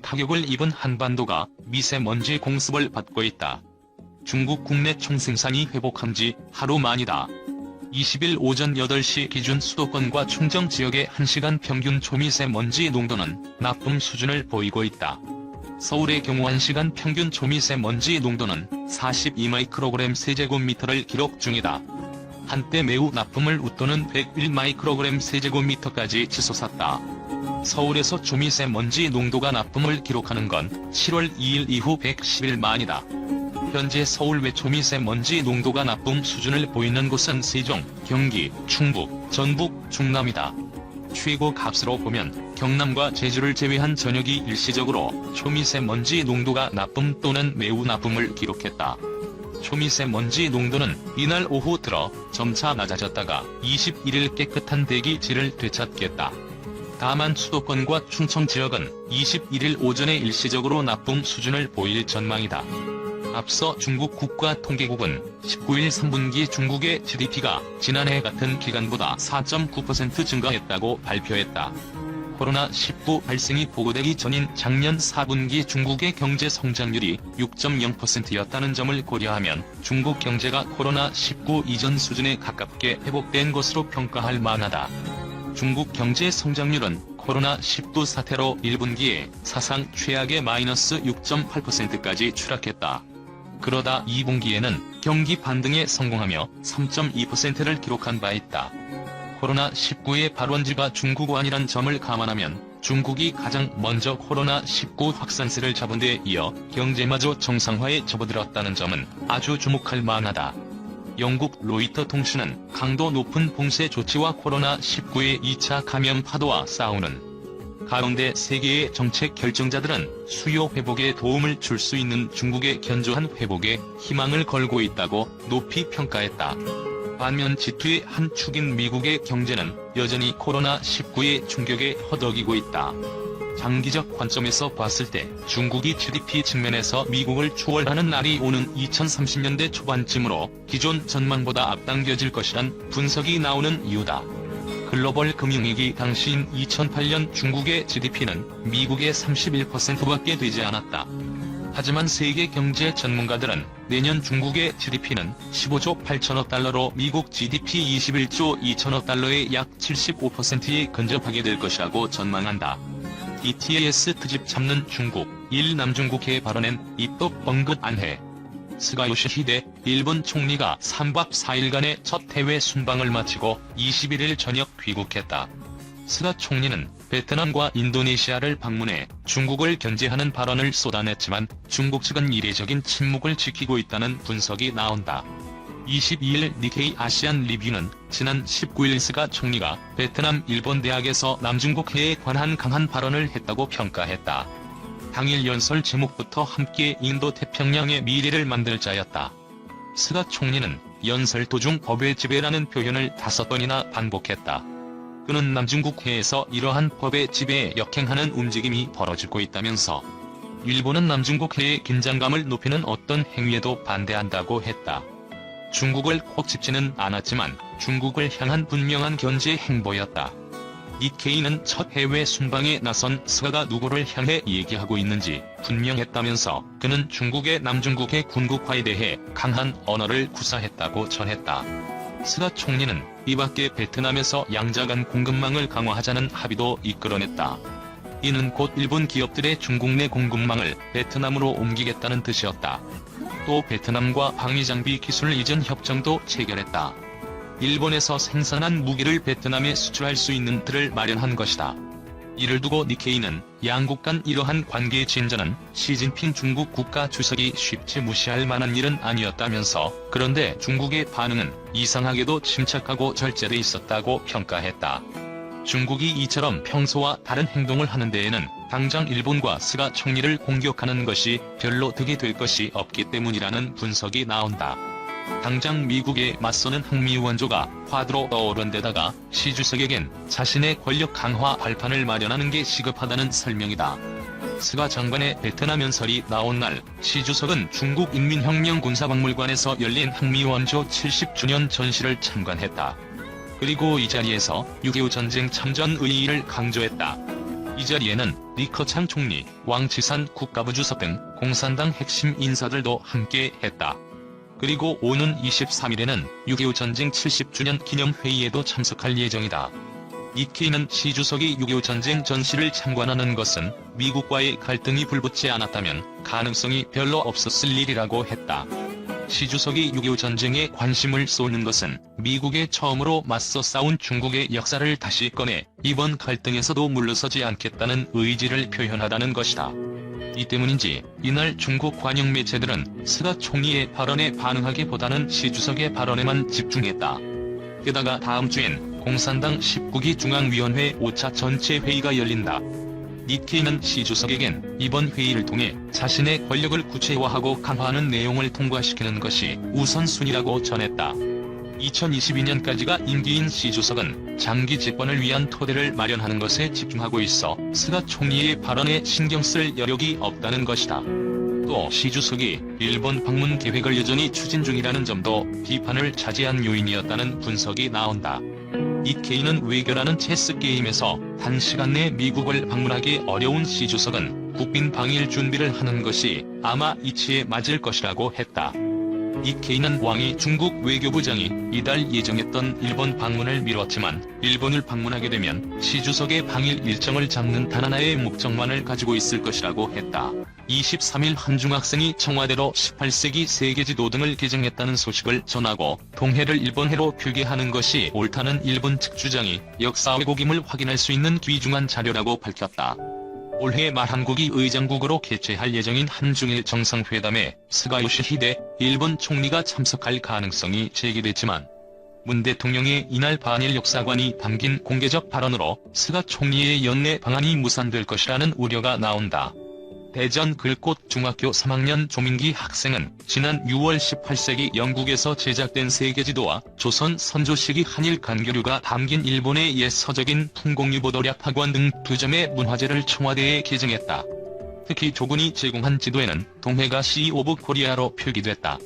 타격을 입은 한반도가 미세먼지 공습을 받고 있다. 중국 국내 총생산이 회복한 지 하루 만이다. 20일 오전 8시 기준 수도권과 충청 지역의 1시간 평균 초미세먼지 농도는 나쁨 수준을 보이고 있다. 서울의 경우 1시간 평균 초미세먼지 농도는 42마이크로그램 세제곱미터를 기록 중이다. 한때 매우 나쁨을 웃도는 101마이크로그램 세제곱미터까지 치솟았다. 서울에서 초미세먼지 농도가 나쁨을 기록하는 건 7월 2일 이후 111만이다. 현재 서울 외 초미세먼지 농도가 나쁨 수준을 보이는 곳은 세종, 경기, 충북, 전북, 충남이다. 최고 값으로 보면 경남과 제주를 제외한 전역이 일시적으로 초미세먼지 농도가 나쁨 또는 매우 나쁨을 기록했다. 초미세먼지 농도는 이날 오후 들어 점차 낮아졌다가 21일 깨끗한 대기질을 되찾겠다. 다만 수도권과 충청 지역은 21일 오전에 일시적으로 나쁨 수준을 보일 전망이다. 앞서 중국 국가통계국은 19일 3분기 중국의 GDP가 지난해 같은 기간보다 4.9% 증가했다고 발표했다. 코로나19 발생이 보고되기 전인 작년 4분기 중국의 경제 성장률이 6.0%였다는 점을 고려하면 중국 경제가 코로나19 이전 수준에 가깝게 회복된 것으로 평가할 만하다. 중국 경제 성장률은 코로나19 사태로 1분기에 사상 최악의 마이너스 6.8%까지 추락했다. 그러다 2분기에는 경기 반등에 성공하며 3.2%를 기록한 바 있다. 코로나19의 발원지가 중국완이란 점을 감안하면 중국이 가장 먼저 코로나19 확산세를 잡은 데 이어 경제마저 정상화에 접어들었다는 점은 아주 주목할 만하다. 영국 로이터 통신은 강도 높은 봉쇄 조치와 코로나19의 2차 감염 파도와 싸우는 가운데 세계의 정책 결정자들은 수요 회복에 도움을 줄 수 있는 중국의 견조한 회복에 희망을 걸고 있다고 높이 평가했다. 반면 G2의 한 축인 미국의 경제는 여전히 코로나19의 충격에 허덕이고 있다. 장기적 관점에서 봤을 때 중국이 GDP 측면에서 미국을 추월하는 날이 오는 2030년대 초반쯤으로 기존 전망보다 앞당겨질 것이란 분석이 나오는 이유다. 글로벌 금융위기 당시인 2008년 중국의 GDP는 미국의 31%밖에 되지 않았다. 하지만 세계 경제 전문가들은 내년 중국의 GDP는 15조 8천억 달러로 미국 GDP 21조 2천억 달러의 약 75%에 근접하게 될 것이라고 전망한다. BTS 트집 잡는 중국, 남중국해에 발언엔 입덕 언급 안해. 스가 요시히데 일본 총리가 3박 4일간의 첫 해외 순방을 마치고 21일 저녁 귀국했다. 스가 총리는 베트남과 인도네시아를 방문해 중국을 견제하는 발언을 쏟아냈지만 중국 측은 이례적인 침묵을 지키고 있다는 분석이 나온다. 22일 니케이 아시안 리뷰는 지난 19일 스가 총리가 베트남 일본 대학에서 남중국해에 관한 강한 발언을 했다고 평가했다. 당일 연설 제목부터 함께 인도-태평양의 미래를 만들 자였다. 스가 총리는 연설 도중 법의 지배라는 표현을 5번이나 반복했다. 그는 남중국해에서 이러한 법의 지배에 역행하는 움직임이 벌어지고 있다면서 일본은 남중국해의 긴장감을 높이는 어떤 행위에도 반대한다고 했다. 중국을 콕 집지는 않았지만 중국을 향한 분명한 견제 행보였다. 니케이는 첫 해외 순방에 나선 스가가 누구를 향해 얘기하고 있는지 분명했다면서 그는 중국의 남중국해 군국화에 대해 강한 언어를 구사했다고 전했다. 스가 총리는 이밖에 베트남에서 양자간 공급망을 강화하자는 합의도 이끌어냈다. 이는 곧 일본 기업들의 중국 내 공급망을 베트남으로 옮기겠다는 뜻이었다. 또 베트남과 방위장비 기술 이전 협정도 체결했다. 일본에서 생산한 무기를 베트남에 수출할 수 있는 틀을 마련한 것이다. 이를 두고 니케이는 양국 간 이러한 관계 진전은 시진핑 중국 국가주석이 쉽게 무시할 만한 일은 아니었다면서 그런데 중국의 반응은 이상하게도 침착하고 절제돼 있었다고 평가했다. 중국이 이처럼 평소와 다른 행동을 하는 데에는 당장 일본과 스가 총리를 공격하는 것이 별로 득이 될 것이 없기 때문이라는 분석이 나온다. 당장 미국에 맞서는 항미 원조가 화두로 떠오른 데다가 시 주석에겐 자신의 권력 강화 발판을 마련하는 게 시급하다는 설명이다. 스가 장관의 베트남 연설이 나온 날 시 주석은 중국 인민혁명 군사박물관에서 열린 항미 원조 70주년 전시를 참관했다. 그리고 이 자리에서 6.25 전쟁 참전 의의를 강조했다. 이 자리에는 리커창 총리, 왕치산 국가부주석 등 공산당 핵심 인사들도 함께 했다. 그리고 오는 23일에는 6.25 전쟁 70주년 기념회의에도 참석할 예정이다. 니케이는 시 주석이 6.25 전쟁 전시를 참관하는 것은 미국과의 갈등이 불붙지 않았다면 가능성이 별로 없었을 일이라고 했다. 시 주석이 6.25 전쟁에 관심을 쏟는 것은 미국에 처음으로 맞서 싸운 중국의 역사를 다시 꺼내 이번 갈등에서도 물러서지 않겠다는 의지를 표현하다는 것이다. 이 때문인지 이날 중국 관영 매체들은 스가 총리의 발언에 반응하기보다는 시 주석의 발언에만 집중했다. 게다가 다음 주엔 공산당 19기 중앙위원회 5차 전체 회의가 열린다. 니케이는 시 주석에겐 이번 회의를 통해 자신의 권력을 구체화하고 강화하는 내용을 통과시키는 것이 우선순위라고 전했다. 2022년까지가 임기인 시 주석은 장기 집권을 위한 토대를 마련하는 것에 집중하고 있어 스가 총리의 발언에 신경 쓸 여력이 없다는 것이다. 또 시 주석이 일본 방문 계획을 여전히 추진 중이라는 점도 비판을 자제한 요인이었다는 분석이 나온다. 니케이는 외교라는 체스게임에서 단시간 내 미국을 방문하기 어려운 시 주석은 국빈 방일 준비를 하는 것이 아마 이치에 맞을 것이라고 했다. 니케이는 왕이 중국 외교부장이 이달 예정했던 일본 방문을 미뤘지만 일본을 방문하게 되면 시 주석의 방일 일정을 잡는 단 하나의 목적만을 가지고 있을 것이라고 했다. 23일 한 중학생이 청와대로 18세기 세계지도 등을 개정했다는 소식을 전하고 동해를 일본해로 표기하는 것이 옳다는 일본 측 주장이 역사 왜곡임을 확인할 수 있는 귀중한 자료라고 밝혔다. 올해 말 한국이 의장국으로 개최할 예정인 한중일 정상회담에 스가 요시히데 일본 총리가 참석할 가능성이 제기됐지만 문 대통령의 이날 반일 역사관이 담긴 공개적 발언으로 스가 총리의 연내 방한이 무산될 것이라는 우려가 나온다. 대전 글꽃 중학교 3학년 조민기 학생은 지난 6월 18세기 영국에서 제작된 세계지도와 조선 선조 시기 한일 간교류가 담긴 일본의 옛 서적인 풍공유보도략학원 등 2점의 문화재를 청와대에 개정했다. 특히 조군이 제공한 지도에는 동해가 시 오브 코리아로 표기됐다.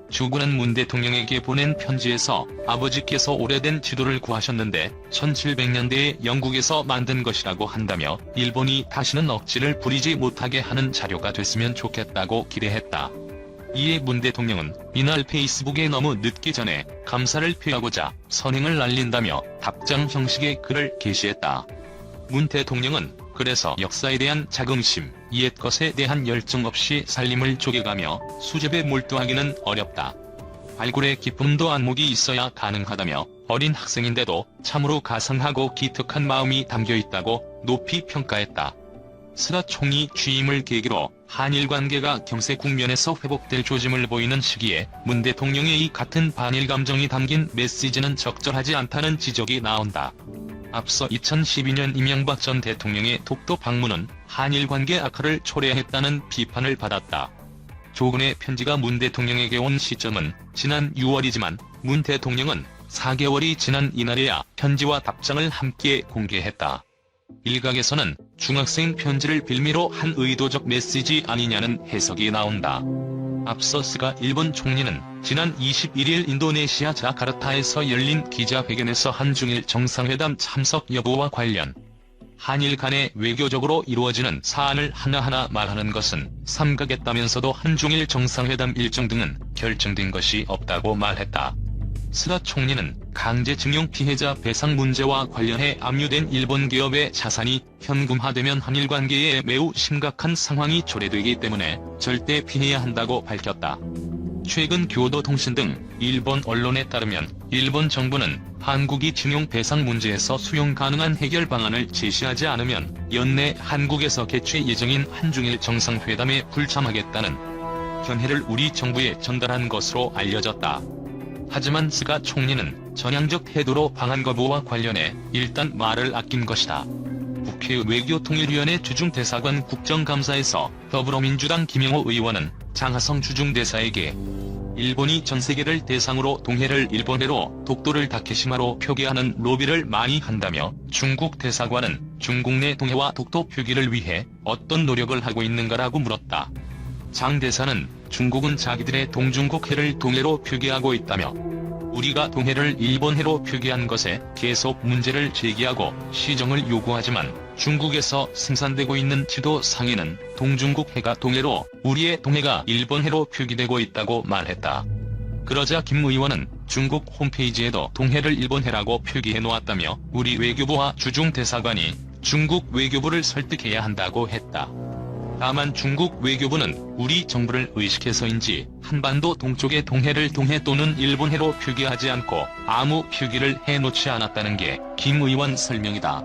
조군은 문 대통령에게 보낸 편지에서 아버지께서 오래된 지도를 구하셨는데 1700년대에 영국에서 만든 것이라고 한다며 일본이 다시는 억지를 부리지 못하게 하는 자료가 됐으면 좋겠다고 기대했다. 이에 문 대통령은 이날 페이스북에 너무 늦기 전에 감사를 표하고자 선행을 날린다며 답장 형식의 글을 게시했다. 문 대통령은 그래서 역사에 대한 자긍심, 옛 것에 대한 열정 없이 살림을 쪼개가며 수집에 몰두하기는 어렵다. 발굴의 기쁨도 안목이 있어야 가능하다며 어린 학생인데도 참으로 가상하고 기특한 마음이 담겨있다고 높이 평가했다. 스가 총리 취임을 계기로 한일 관계가 경세 국면에서 회복될 조짐을 보이는 시기에 문 대통령의 이 같은 반일 감정이 담긴 메시지는 적절하지 않다는 지적이 나온다. 앞서 2012년 이명박 전 대통령의 독도 방문은 한일 관계 악화를 초래했다는 비판을 받았다. 조군의 편지가 문 대통령에게 온 시점은 지난 6월이지만 문 대통령은 4개월이 지난 이날에야 편지와 답장을 함께 공개했다. 일각에서는 중학생 편지를 빌미로 한 의도적 메시지 아니냐는 해석이 나온다. 앞서 스가 일본 총리는 지난 21일 인도네시아 자카르타에서 열린 기자회견에서 한중일 정상회담 참석 여부와 관련 한일 간에 외교적으로 이루어지는 사안을 하나하나 말하는 것은 삼가겠다면서도 한중일 정상회담 일정 등은 결정된 것이 없다고 말했다. 스가 총리는 강제징용 피해자 배상 문제와 관련해 압류된 일본 기업의 자산이 현금화되면 한일 관계에 매우 심각한 상황이 초래되기 때문에 절대 피해야 한다고 밝혔다. 최근 교도통신 등 일본 언론에 따르면 일본 정부는 한국이 징용 배상 문제에서 수용 가능한 해결 방안을 제시하지 않으면 연내 한국에서 개최 예정인 한중일 정상회담에 불참하겠다는 견해를 우리 정부에 전달한 것으로 알려졌다. 하지만 스가 총리는 전향적 태도로 방한 거부와 관련해 일단 말을 아낀 것이다. 국회 외교통일위원회 주중대사관 국정감사에서 더불어민주당 김영호 의원은 장하성 주중대사에게 일본이 전세계를 대상으로 동해를 일본해로 독도를 다케시마로 표기하는 로비를 많이 한다며 중국 대사관은 중국 내 동해와 독도 표기를 위해 어떤 노력을 하고 있는가라고 물었다. 장 대사는 중국은 자기들의 동중국해를 동해로 표기하고 있다며 우리가 동해를 일본해로 표기한 것에 계속 문제를 제기하고 시정을 요구하지만 중국에서 생산되고 있는 지도 상에는 동중국 해가 동해로, 우리의 동해가 일본 해로 표기되고 있다고 말했다. 그러자 김 의원은 중국 홈페이지에도 동해를 일본 해라고 표기해 놓았다며 우리 외교부와 주중 대사관이 중국 외교부를 설득해야 한다고 했다. 다만 중국 외교부는 우리 정부를 의식해서인지 한반도 동쪽의 동해를 동해 또는 일본해로 표기하지 않고 아무 표기를 해놓지 않았다는 게 김 의원 설명이다.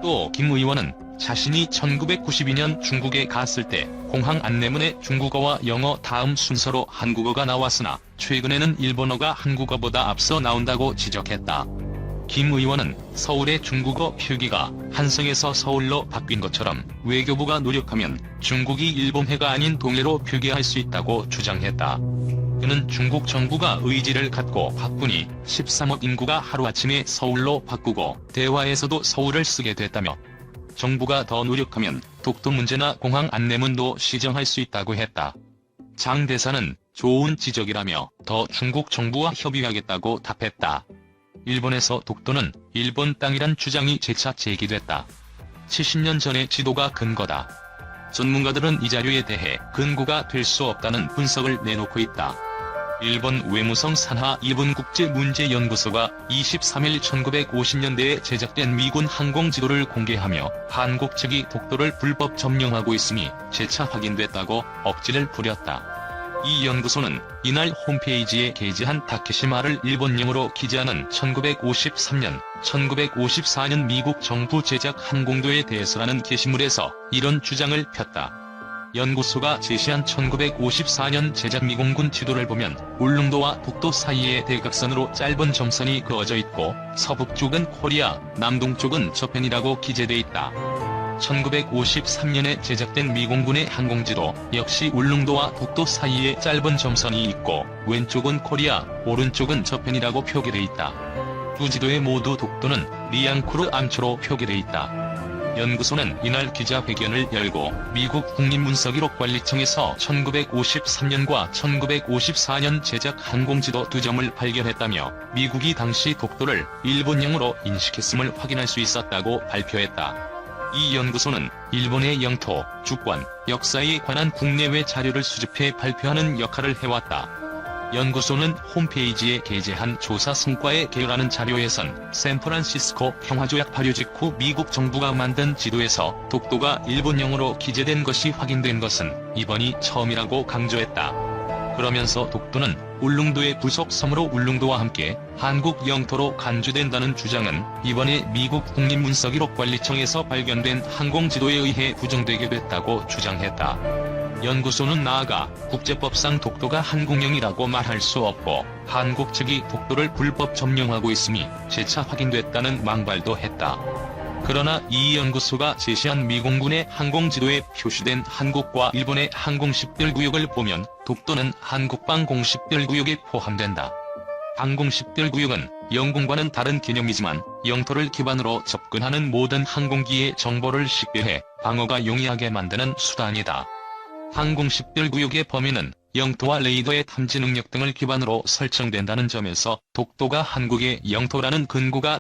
또 김 의원은 자신이 1992년 중국에 갔을 때 공항 안내문에 중국어와 영어 다음 순서로 한국어가 나왔으나 최근에는 일본어가 한국어보다 앞서 나온다고 지적했다. 김 의원은 서울의 중국어 표기가 한성에서 서울로 바뀐 것처럼 외교부가 노력하면 중국이 일본해가 아닌 동해로 표기할 수 있다고 주장했다. 그는 중국 정부가 의지를 갖고 바꾸니 13억 인구가 하루아침에 서울로 바꾸고 대화에서도 서울을 쓰게 됐다며 정부가 더 노력하면 독도 문제나 공항 안내문도 시정할 수 있다고 했다. 장 대사는 좋은 지적이라며 더 중국 정부와 협의하겠다고 답했다. 일본에서 독도는 일본 땅이란 주장이 재차 제기됐다. 70년 전의 지도가 근거다. 전문가들은 이 자료에 대해 근거가 될 수 없다는 분석을 내놓고 있다. 일본 외무성 산하 일본국제문제연구소가 23일 1950년대에 제작된 미군 항공 지도를 공개하며 한국 측이 독도를 불법 점령하고 있음이 재차 확인됐다고 억지를 부렸다. 이 연구소는 이날 홈페이지에 게재한 다케시마를 일본령으로 기재하는 1953년, 1954년 미국 정부 제작 항공도에 대해서라는 게시물에서 이런 주장을 폈다. 연구소가 제시한 1954년 제작 미공군 지도를 보면 울릉도와 독도 사이에 대각선으로 짧은 점선이 그어져 있고 서북쪽은 코리아, 남동쪽은 저펜이라고 기재돼 있다. 1953년에 제작된 미공군의 항공지도 역시 울릉도와 독도 사이에 짧은 점선이 있고 왼쪽은 코리아, 오른쪽은 저펜이라고 표기돼 있다. 두 지도에 모두 독도는 리앙쿠르 암초로 표기돼 있다. 연구소는 이날 기자회견을 열고 미국 국립문서기록관리청에서 1953년과 1954년 제작 항공지도 두 점을 발견했다며 미국이 당시 독도를 일본령으로 인식했음을 확인할 수 있었다고 발표했다. 이 연구소는 일본의 영토, 주권, 역사에 관한 국내외 자료를 수집해 발표하는 역할을 해왔다. 연구소는 홈페이지에 게재한 조사 성과에 게재하는 자료에선 샌프란시스코 평화조약 발효 직후 미국 정부가 만든 지도에서 독도가 일본령으로 기재된 것이 확인된 것은 이번이 처음이라고 강조했다. 그러면서 독도는 울릉도의 부속 섬으로 울릉도와 함께 한국 영토로 간주된다는 주장은 이번에 미국 국립문서기록관리청에서 발견된 항공지도에 의해 부정되게 됐다고 주장했다. 연구소는 나아가 국제법상 독도가 한국령이라고 말할 수 없고 한국 측이 독도를 불법 점령하고 있음이 재차 확인됐다는 망발도 했다. 그러나 이 연구소가 제시한 미공군의 항공지도에 표시된 한국과 일본의 항공식별구역을 보면 독도는 한국방 공식별구역에 포함된다. 항공식별구역은 영공과는 다른 개념이지만 영토를 기반으로 접근하는 모든 항공기의 정보를 식별해 방어가 용이하게 만드는 수단이다. 항공식별구역의 범위는 영토와 레이더의 탐지 능력 등을 기반으로 설정된다는 점에서 독도가 한국의 영토라는 근거가